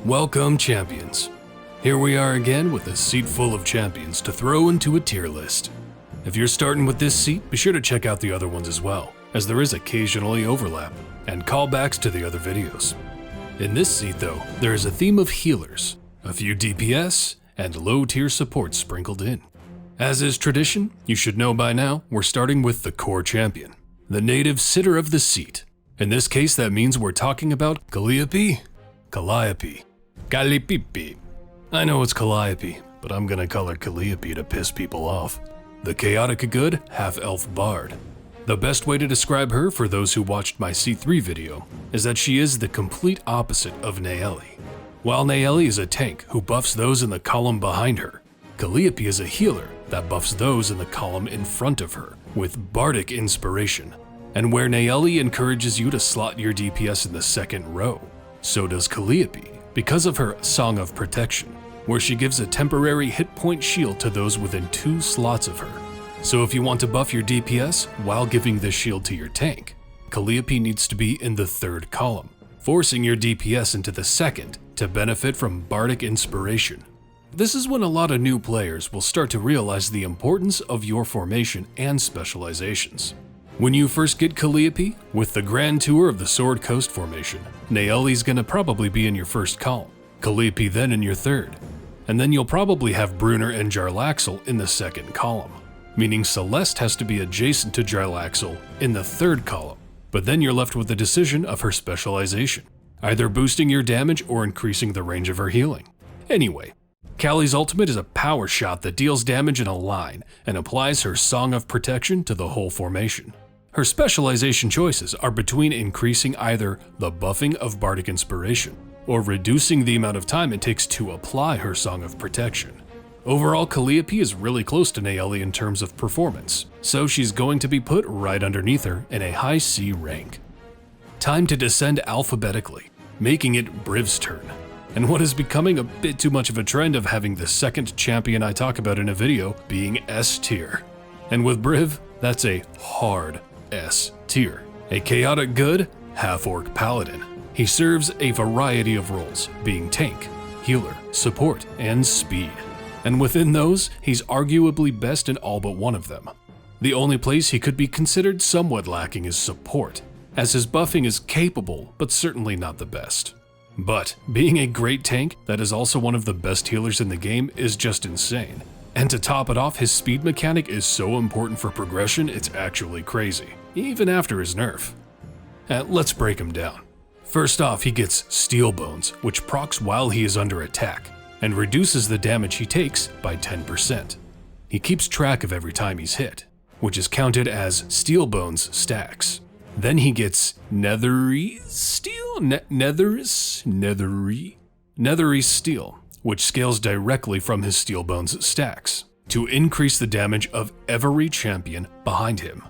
Welcome, champions. Here we are again with a seat full of champions to throw into a tier list. If you're starting with this seat, be sure to check out the other ones as well, as there is occasionally overlap and callbacks to the other videos. In this seat though, there is a theme of healers, a few DPS, and low tier support sprinkled in. As is tradition, you should know by now, we're starting with the core champion, the native sitter of the seat. In this case, that means we're talking about Calliope. I know it's Calliope, but I'm gonna call her Calliope to piss people off. The chaotic good half-elf bard. The best way to describe her for those who watched my C3 video is that she is the complete opposite of Naeli. While Naeli is a tank who buffs those in the column behind her, Calliope is a healer that buffs those in the column in front of her with bardic inspiration. And where Naeli encourages you to slot your DPS in the second row, so does Calliope because of her Song of Protection, where she gives a temporary hit point shield to those within 2 slots of her. So if you want to buff your DPS while giving this shield to your tank, Calliope needs to be in the 3rd column, forcing your DPS into the 2nd to benefit from bardic inspiration. This is when a lot of new players will start to realize the importance of your formation and specializations. When you first get Calliope, with the Grand Tour of the Sword Coast formation, Naeli's gonna probably be in your 1st column, Calliope then in your 3rd, and then you'll probably have Brunner and Jarlaxle in the 2nd column, meaning Celeste has to be adjacent to Jarlaxle in the 3rd column, but then you're left with the decision of her specialization, either boosting your damage or increasing the range of her healing. Anyway, Callie's ultimate is a power shot that deals damage in a line and applies her Song of Protection to the whole formation. Her specialization choices are between increasing either the buffing of bardic inspiration or reducing the amount of time it takes to apply her Song of Protection. Overall, Calliope is really close to Naeli in terms of performance, so she's going to be put right underneath her in a high C rank. Time to descend alphabetically, making it Briv's turn, and what is becoming a bit too much of a trend of having the 2nd champion I talk about in a video being S tier. And with Briv, that's a hard S tier. A chaotic good, half-orc paladin. He serves a variety of roles, being tank, healer, support, and speed. And within those, he's arguably best in all but one of them. The only place he could be considered somewhat lacking is support, as his buffing is capable, but certainly not the best. But being a great tank that is also one of the best healers in the game is just insane. And to top it off, his speed mechanic is so important for progression, it's actually crazy, even after his nerf. Let's break him down. First off, he gets Steel Bones, which procs while he is under attack, and reduces the damage he takes by 10%. He keeps track of every time he's hit, which is counted as Steel Bones stacks. Then he gets Nethery Steel, Nethery Steel, which scales directly from his Steel Bones stacks, to increase the damage of every champion behind him.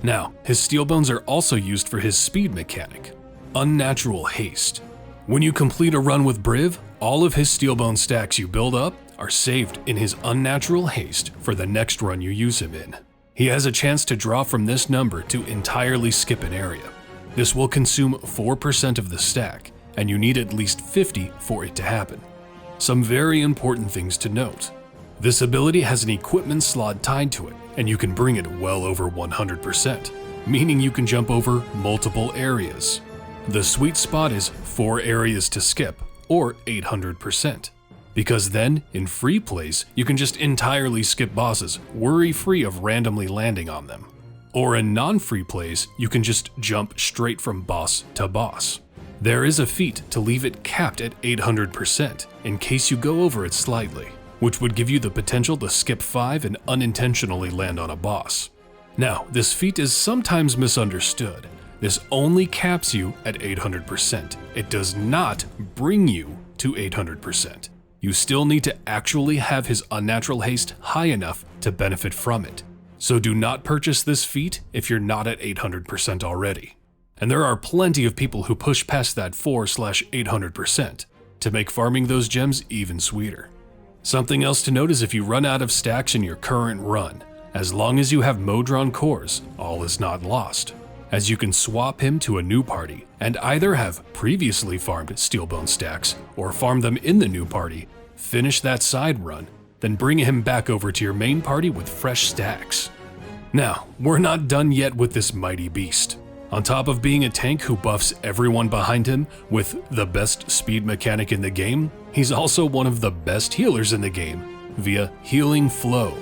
Now, his Steel Bones are also used for his speed mechanic, Unnatural Haste. When you complete a run with Briv, all of his Steel Bone stacks you build up are saved in his Unnatural Haste for the next run you use him in. He has a chance to draw from this number to entirely skip an area. This will consume 4% of the stack, and you need at least 50 for it to happen. Some very important things to note. This ability has an equipment slot tied to it, and you can bring it well over 100%, meaning you can jump over multiple areas. The sweet spot is 4 areas to skip, or 800%. Because then, in free plays, you can just entirely skip bosses, worry-free of randomly landing on them. Or in non-free plays, you can just jump straight from boss to boss. There is a feat to leave it capped at 800% in case you go over it slightly, which would give you the potential to skip 5 and unintentionally land on a boss. Now, this feat is sometimes misunderstood. This only caps you at 800%. It does not bring you to 800%. You still need to actually have his Unnatural Haste high enough to benefit from it. So do not purchase this feat if you're not at 800% already. And there are plenty of people who push past that 4/800% to make farming those gems even sweeter. Something else to note is if you run out of stacks in your current run, as long as you have Modron cores, all is not lost. as you can swap him to a new party and either have previously farmed Steelbone stacks or farm them in the new party, finish that side run, then bring him back over to your main party with fresh stacks. Now, we're not done yet with this mighty beast. On top of being a tank who buffs everyone behind him with the best speed mechanic in the game, he's also one of the best healers in the game via Healing Flow.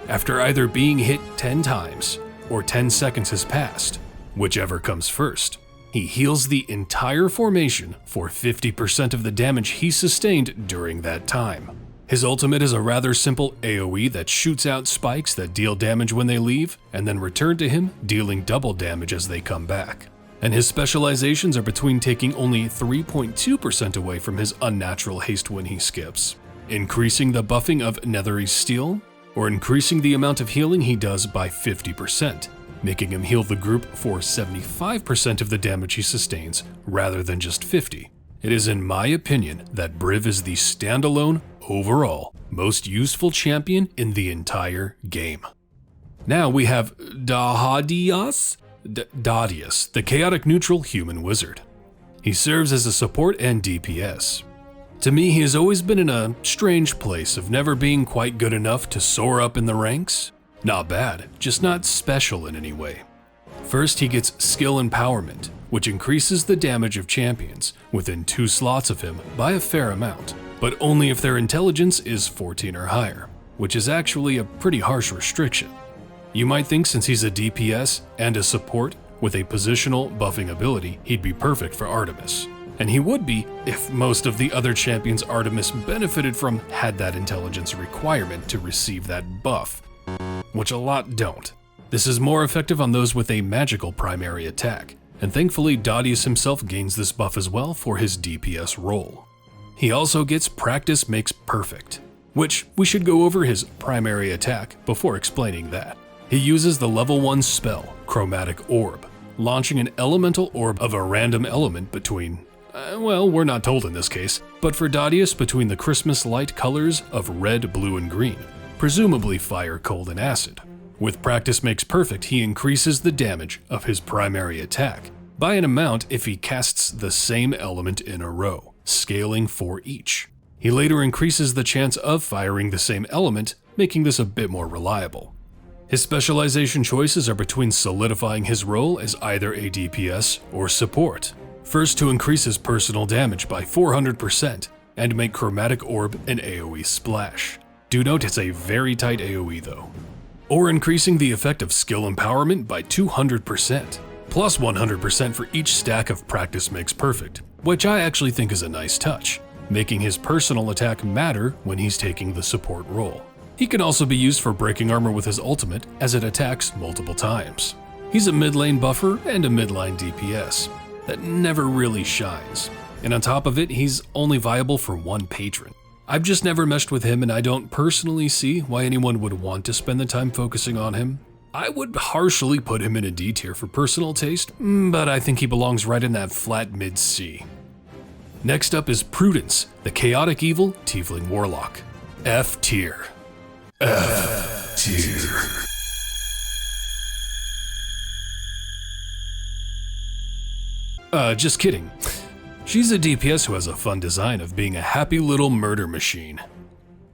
After either being hit 10 times or 10 seconds has passed, whichever comes first, he heals the entire formation for 50% of the damage he sustained during that time. His ultimate is a rather simple AoE that shoots out spikes that deal damage when they leave, and then return to him, dealing double damage as they come back. And his specializations are between taking only 3.2% away from his unnatural haste when he skips, increasing the buffing of Nethery Steel, or increasing the amount of healing he does by 50%, making him heal the group for 75% of the damage he sustains rather than just 50%. It is in my opinion that Briv is the standalone, overall, most useful champion in the entire game. Now we have Dhadius, the chaotic neutral human wizard. He serves as a support and DPS. To me, he has always been in a strange place of never being quite good enough to soar up in the ranks. Not bad, just not special in any way. First, he gets skill empowerment, which increases the damage of champions within 2 slots of him by a fair amount, but only if their intelligence is 14 or higher, which is actually a pretty harsh restriction. You might think since he's a DPS and a support with a positional buffing ability, he'd be perfect for Artemis. And he would be if most of the other champions Artemis benefited from had that intelligence requirement to receive that buff, which a lot don't. This is more effective on those with a magical primary attack, and thankfully Dhadius himself gains this buff as well for his DPS role. He also gets Practice Makes Perfect, which we should go over his primary attack before explaining that. He uses the level 1 spell, Chromatic Orb, launching an elemental orb of a random element between, well, we're not told in this case, but for Dhadius between the Christmas light colors of red, blue, and green, presumably fire, cold, and acid. With Practice Makes Perfect, he increases the damage of his primary attack by an amount if he casts the same element in a row, scaling for each. He later increases the chance of firing the same element, making this a bit more reliable. His specialization choices are between solidifying his role as either a DPS or support. First, to increase his personal damage by 400% and make Chromatic Orb an AoE splash. Do note it's a very tight AoE though. Or increasing the effect of skill empowerment by 200%, plus 100% for each stack of Practice Makes Perfect, which I actually think is a nice touch, making his personal attack matter when he's taking the support role. He can also be used for breaking armor with his ultimate as it attacks multiple times. He's a mid lane buffer and a mid line DPS that never really shines, and on top of it, he's only viable for one patron. I've just never meshed with him and I don't personally see why anyone would want to spend the time focusing on him. I would harshly put him in a D tier for personal taste, but I think he belongs right in that flat mid C. Next up is Prudence, the chaotic evil tiefling warlock. F tier. F tier. Just kidding. She's a DPS who has a fun design of being a happy little murder machine.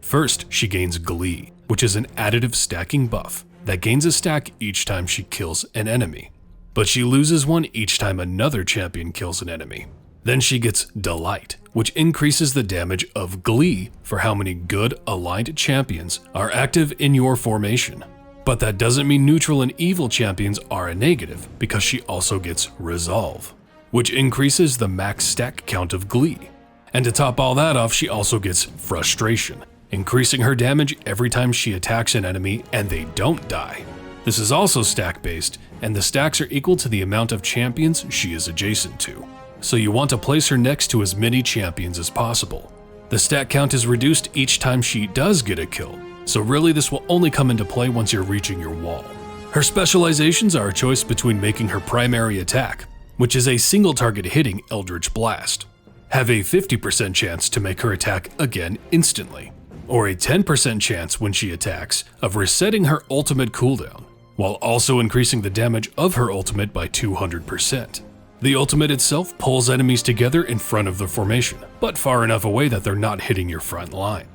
First, she gains Glee, which is an additive stacking buff that gains a stack each time she kills an enemy, but she loses one each time another champion kills an enemy. Then she gets Delight, which increases the damage of Glee for how many good aligned champions are active in your formation. But that doesn't mean neutral and evil champions are a negative, because she also gets Resolve, which increases the max stack count of Glee. And to top all that off, she also gets Frustration, increasing her damage every time she attacks an enemy and they don't die. This is also stack based, and the stacks are equal to the amount of champions she is adjacent to. So you want to place her next to as many champions as possible. The stack count is reduced each time she does get a kill, so really this will only come into play once you're reaching your wall. Her specializations are a choice between making her primary attack, which is a single target hitting Eldritch Blast, have a 50% chance to make her attack again instantly, or a 10% chance when she attacks of resetting her ultimate cooldown, while also increasing the damage of her ultimate by 200%. The ultimate itself pulls enemies together in front of the formation, but far enough away that they're not hitting your front line.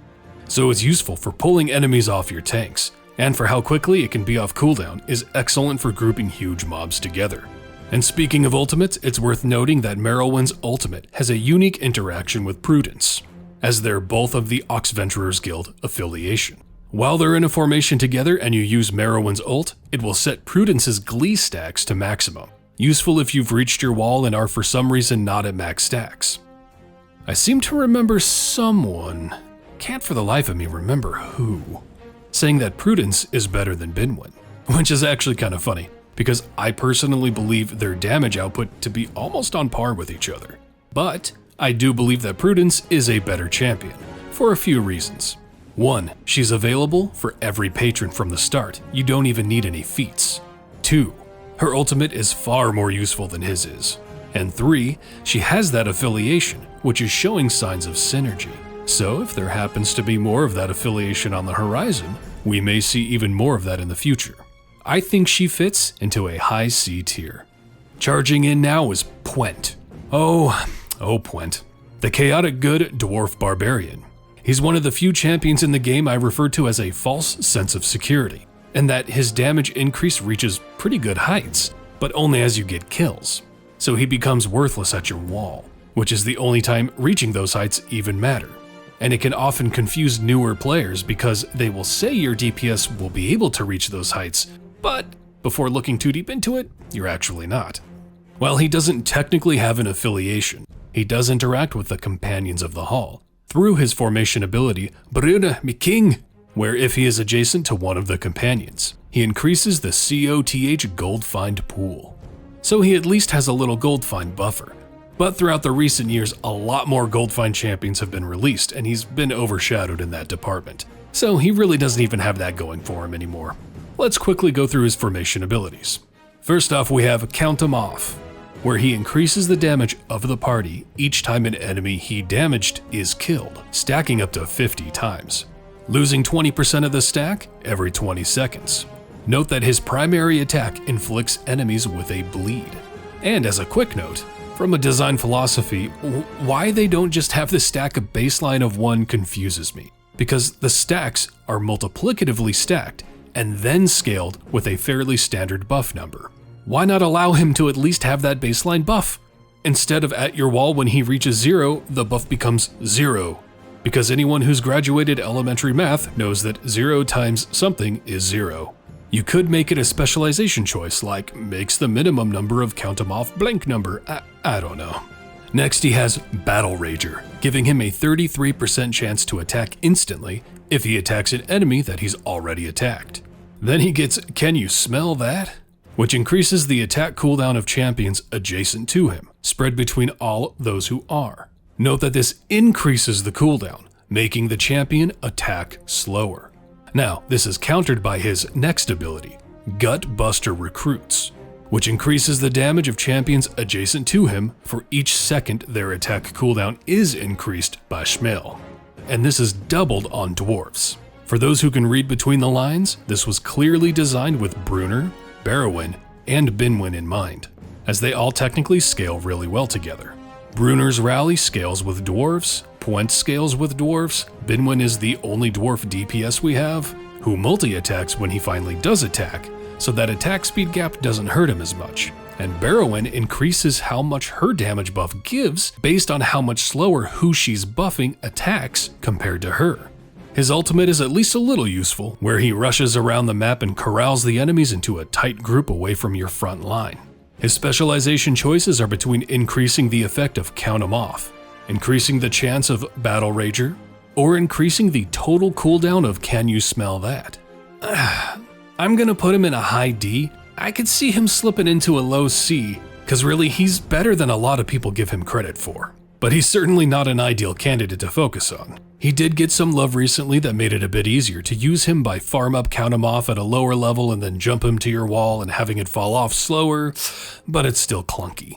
So it's useful for pulling enemies off your tanks, and for how quickly it can be off cooldown is excellent for grouping huge mobs together. And speaking of ultimates, it's worth noting that Merylwyn's ultimate has a unique interaction with Prudence, as they're both of the Oxventurers Guild affiliation. While they're in a formation together and you use Merylwyn's ult, it will set Prudence's glee stacks to maximum, useful if you've reached your wall and are for some reason not at max stacks. I seem to remember someone, can't for the life of me remember who, saying that Prudence is better than Binwyn, which is actually kind of funny, because I personally believe their damage output to be almost on par with each other. But I do believe that Prudence is a better champion, for a few reasons. 1. She's available for every patron from the start, you don't even need any feats. 2. Her ultimate is far more useful than his is. And 3. She has that affiliation, which is showing signs of synergy. So if there happens to be more of that affiliation on the horizon, we may see even more of that in the future. I think she fits into a high C tier. Charging in now is Pwent. Oh Pwent. The chaotic good dwarf barbarian. He's one of the few champions in the game I refer to as a false sense of security, and that his damage increase reaches pretty good heights, but only as you get kills. So he becomes worthless at your wall, which is the only time reaching those heights even matter. And it can often confuse newer players because they will say your DPS will be able to reach those heights, but before looking too deep into it, you're actually not. While he doesn't technically have an affiliation, he does interact with the Companions of the Hall through his formation ability, Brune mi King, where if he is adjacent to one of the companions, he increases the COTH gold find pool. So he at least has a little gold find buffer. But throughout the recent years, a lot more gold find champions have been released, and he's been overshadowed in that department. So he really doesn't even have that going for him anymore. Let's quickly go through his formation abilities. First off, we have Count 'em Off, where he increases the damage of the party each time an enemy he damaged is killed, stacking up to 50 times, losing 20% of the stack every 20 seconds. Note that his primary attack inflicts enemies with a bleed. And as a quick note, from a design philosophy, why they don't just have the stack a baseline of 1 confuses me, because the stacks are multiplicatively stacked and then scaled with a fairly standard buff number. Why not allow him to at least have that baseline buff? Instead of at your wall when he reaches 0, the buff becomes 0. Because anyone who's graduated elementary math knows that 0 times something is 0. You could make it a specialization choice, like makes the minimum number of Count 'em Off blank number, I don't know. Next he has Battle Rager, giving him a 33% chance to attack instantly if he attacks an enemy that he's already attacked. Then he gets Can You Smell That?, which increases the attack cooldown of champions adjacent to him, spread between all those who are. Note that this increases the cooldown, making the champion attack slower. Now, this is countered by his next ability, Gut Buster Recruits, which increases the damage of champions adjacent to him for each second their attack cooldown is increased by Schmel. And this is doubled on dwarves. For those who can read between the lines, this was clearly designed with Brunner, Barrowyn, and Binwyn in mind, as they all technically scale really well together. Brunner's Rally scales with dwarves, Pwent scales with dwarves, Binwyn is the only dwarf DPS we have, who multi-attacks when he finally does attack, so that attack speed gap doesn't hurt him as much, and Barrowyn increases how much her damage buff gives based on how much slower who she's buffing attacks compared to her. His ultimate is at least a little useful, where he rushes around the map and corrals the enemies into a tight group away from your front line. His specialization choices are between increasing the effect of Count 'em Off, increasing the chance of Battle Rager, or increasing the total cooldown of Can You Smell That? I'm gonna put him in a high D. I could see him slipping into a low C, cause really he's better than a lot of people give him credit for. But he's certainly not an ideal candidate to focus on. He did get some love recently that made it a bit easier to use him by farm up Count 'em Off at a lower level and then jump him to your wall and having it fall off slower, but it's still clunky.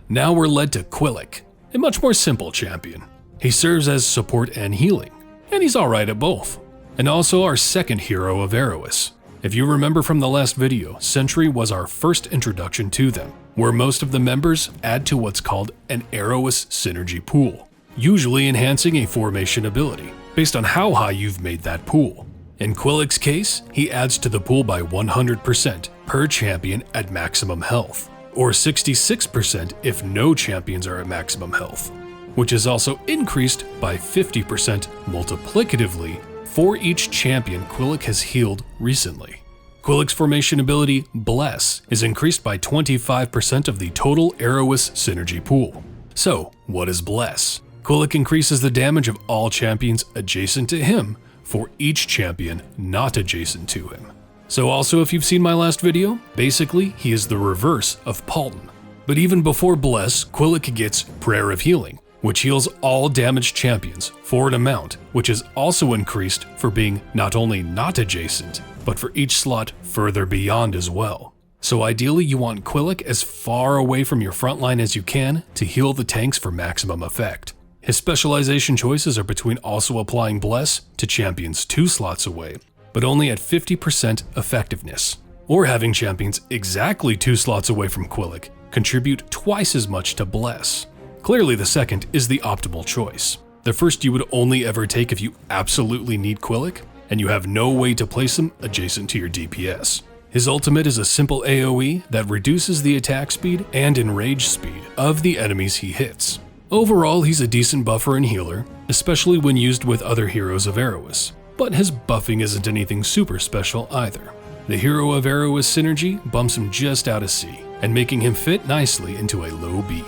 Now we're led to Qillek, a much more simple champion. He serves as support and healing, and he's alright at both. And also our second hero of Erois. If you remember from the last video, Sentry was our first introduction to them, where most of the members add to what's called an Arrowist synergy pool, usually enhancing a formation ability, based on how high you've made that pool. In Qillek's case, he adds to the pool by 100% per champion at maximum health, or 66% if no champions are at maximum health, which is also increased by 50% multiplicatively for each champion Qillek has healed recently. Qillek's formation ability, Bless, is increased by 25% of the total Arrowist synergy pool. So, what is Bless? Qillek increases the damage of all champions adjacent to him for each champion not adjacent to him. So also, if you've seen my last video, basically he is the reverse of Paulton. But even before Bless, Qillek gets Prayer of Healing, which heals all damaged champions for an amount, which is also increased for being not only not adjacent, but for each slot further beyond as well. So ideally you want Qillek as far away from your front line as you can to heal the tanks for maximum effect. His specialization choices are between also applying Bless to champions 2 slots away, but only at 50% effectiveness, or having champions exactly 2 slots away from Qillek contribute twice as much to Bless. Clearly the second is the optimal choice. The first you would only ever take if you absolutely need Qillek, and you have no way to place him adjacent to your DPS. His ultimate is a simple AoE that reduces the attack speed and enrage speed of the enemies he hits. Overall, he's a decent buffer and healer, especially when used with other heroes of Arrowist, but his buffing isn't anything super special either. The hero of Arrowist synergy bumps him just out of C, and making him fit nicely into a low B.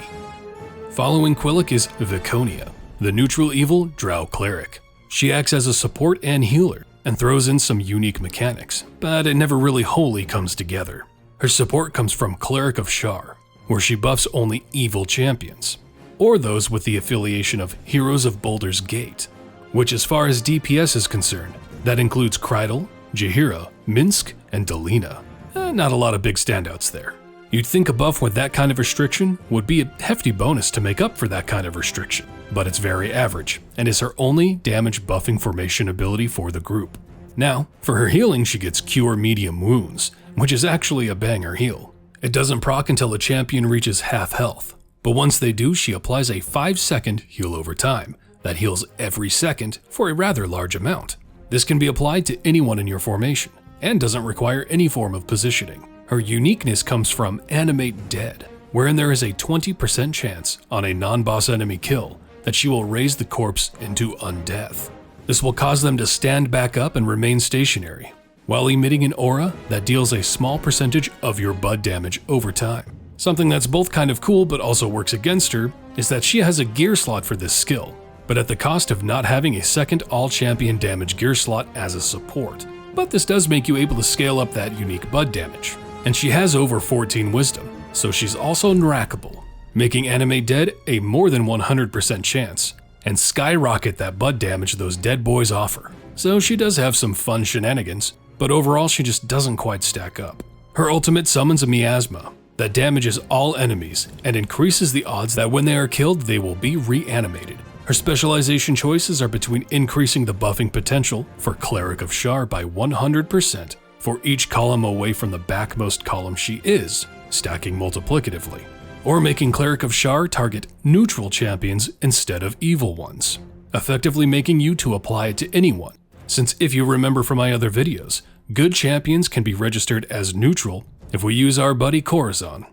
Following Qillek is Viconia, the neutral evil drow cleric. She acts as a support and healer, and throws in some unique mechanics, but it never really wholly comes together. Her support comes from Cleric of Shar, where she buffs only evil champions, or those with the affiliation of Heroes of Baldur's Gate, which as far as DPS is concerned, that includes Krydal, Jaheira, Minsk, and Delina. Not a lot of big standouts there. You'd think a buff with that kind of restriction would be a hefty bonus to make up for that kind of restriction, but it's very average, and is her only damage buffing formation ability for the group. Now, for her healing she gets Cure Medium Wounds, which is actually a banger heal. It doesn't proc until a champion reaches half health, but once they do she applies a 5-second heal over time that heals every second for a rather large amount. This can be applied to anyone in your formation, and doesn't require any form of positioning. Her uniqueness comes from Animate Dead, wherein there is a 20% chance on a non-boss enemy kill that she will raise the corpse into undeath. This will cause them to stand back up and remain stationary, while emitting an aura that deals a small percentage of your bud damage over time. Something that's both kind of cool but also works against her is that she has a gear slot for this skill, but at the cost of not having a second all-champion damage gear slot as a support. But this does make you able to scale up that unique bud damage. And she has over 14 wisdom, so she's also nrackable, making Animate Dead a more than 100% chance, and skyrocket that bud damage those dead boys offer. So she does have some fun shenanigans, but overall she just doesn't quite stack up. Her ultimate summons a miasma that damages all enemies and increases the odds that when they are killed they will be reanimated. Her specialization choices are between increasing the buffing potential for Cleric of Shar by 100% for each column away from the backmost column she is, stacking multiplicatively, or making Cleric of Shar target neutral champions instead of evil ones, effectively making you to apply it to anyone, since if you remember from my other videos, good champions can be registered as neutral if we use our buddy Corazon.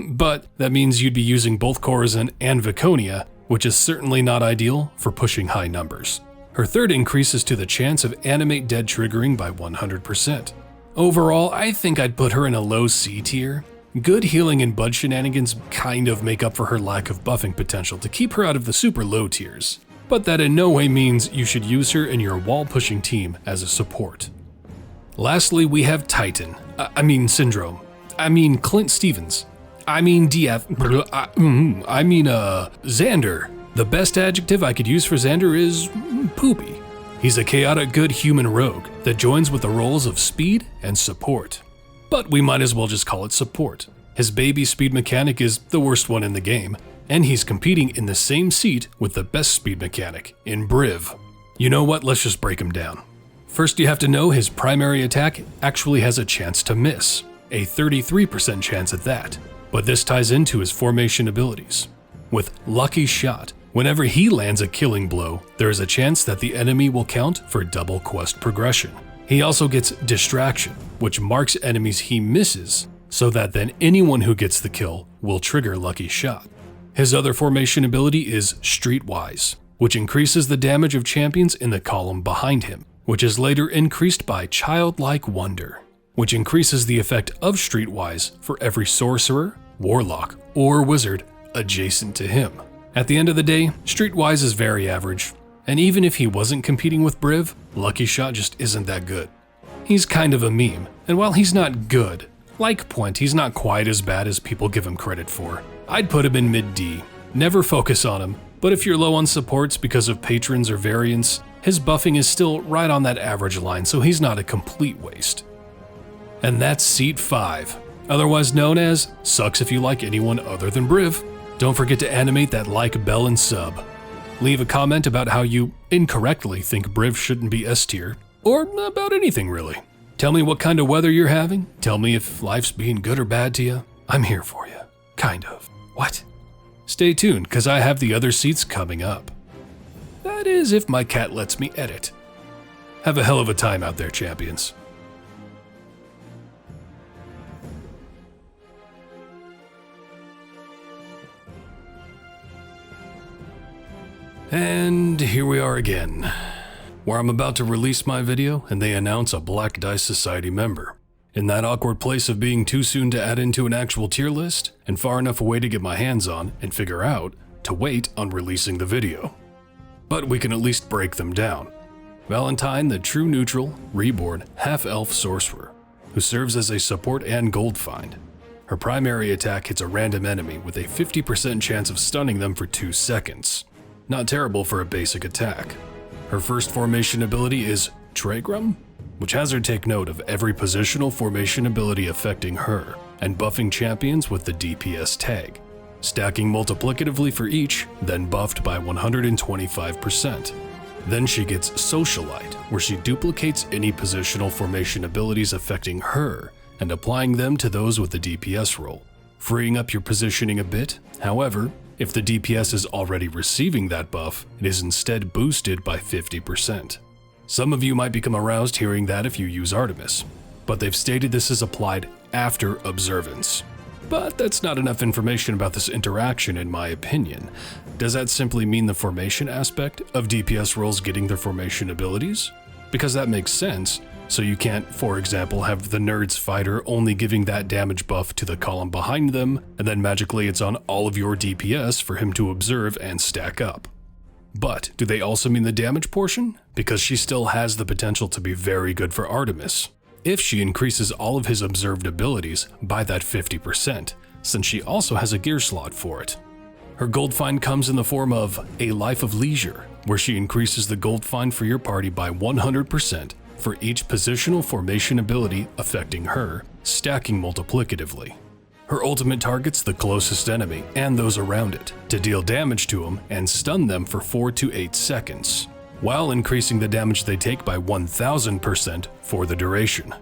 But that means you'd be using both Corazon and Viconia, which is certainly not ideal for pushing high numbers. Her third increases to the chance of Animate Dead triggering by 100%. Overall, I think I'd put her in a low C tier. Good healing and bud shenanigans kind of make up for her lack of buffing potential to keep her out of the super low tiers, but that in no way means you should use her in your wall-pushing team as a support. Lastly, we have Titan. Syndrome. Clint Stevens. Xander. The best adjective I could use for Xander is poopy. He's a chaotic good human rogue that joins with the roles of speed and support. But we might as well just call it support. His baby speed mechanic is the worst one in the game, and he's competing in the same seat with the best speed mechanic, in Briv. You know what, let's just break him down. First, you have to know his primary attack actually has a chance to miss, a 33% chance at that, but this ties into his formation abilities. With Lucky Shot, whenever he lands a killing blow, there is a chance that the enemy will count for double quest progression. He also gets Distraction, which marks enemies he misses, so that then anyone who gets the kill will trigger Lucky Shot. His other formation ability is Streetwise, which increases the damage of champions in the column behind him, which is later increased by Childlike Wonder, which increases the effect of Streetwise for every sorcerer, warlock, or wizard adjacent to him. At the end of the day, Streetwise is very average, and even if he wasn't competing with Briv, Lucky Shot just isn't that good. He's kind of a meme, and while he's not good, like Pwent, he's not quite as bad as people give him credit for. I'd put him in mid-D. Never focus on him, but if you're low on supports because of patrons or variants, his buffing is still right on that average line, so he's not a complete waste. And that's Seat 5, otherwise known as Sucks If You Like Anyone Other Than Briv. Don't forget to animate that like, bell, and sub. Leave a comment about how you incorrectly think Briv shouldn't be S tier, or about anything really. Tell me what kind of weather you're having, tell me if life's being good or bad to you. I'm here for you. Kind of. What? Stay tuned, cause I have the other seats coming up. That is, if my cat lets me edit. Have a hell of a time out there, champions. And here we are again, where I'm about to release my video and they announce a Black Dice Society member. In that awkward place of being too soon to add into an actual tier list, and far enough away to get my hands on and figure out to wait on releasing the video. But we can at least break them down. Valentine, the true neutral, reborn, half-elf sorcerer, who serves as a support and gold find. Her primary attack hits a random enemy with a 50% chance of stunning them for 2 seconds. Not terrible for a basic attack. Her first formation ability is Tregram, which has her take note of every positional formation ability affecting her, and buffing champions with the DPS tag, stacking multiplicatively for each, then buffed by 125%. Then she gets Socialite, where she duplicates any positional formation abilities affecting her, and applying them to those with the DPS role, freeing up your positioning a bit. However, if the DPS is already receiving that buff, it is instead boosted by 50%. Some of you might become aroused hearing that if you use Artemis, but they've stated this is applied after observance. But that's not enough information about this interaction in my opinion. Does that simply mean the formation aspect of DPS roles getting their formation abilities? Because that makes sense, so you can't, for example, have the Nerd's Fighter only giving that damage buff to the column behind them, and then magically it's on all of your DPS for him to observe and stack up. But do they also mean the damage portion? Because she still has the potential to be very good for Artemis, if she increases all of his observed abilities by that 50%, since she also has a gear slot for it. Her gold find comes in the form of a Life of Leisure, where she increases the gold find for your party by 100% for each positional formation ability affecting her, stacking multiplicatively. Her ultimate targets the closest enemy and those around it to deal damage to them and stun them for 4 to 8 seconds, while increasing the damage they take by 1000% for the duration.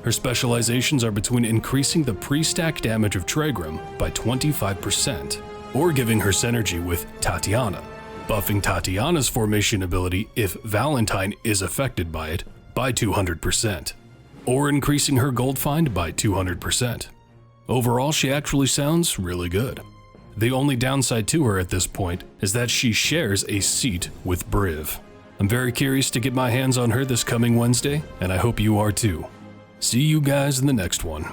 Her specializations are between increasing the pre-stack damage of Tregram by 25%, or giving her synergy with Tatiana, buffing Tatiana's formation ability if Valentine is affected by it by 200%, or increasing her gold find by 200%. Overall, she actually sounds really good. The only downside to her at this point is that she shares a seat with Briv. I'm very curious to get my hands on her this coming Wednesday, and I hope you are too. See you guys in the next one.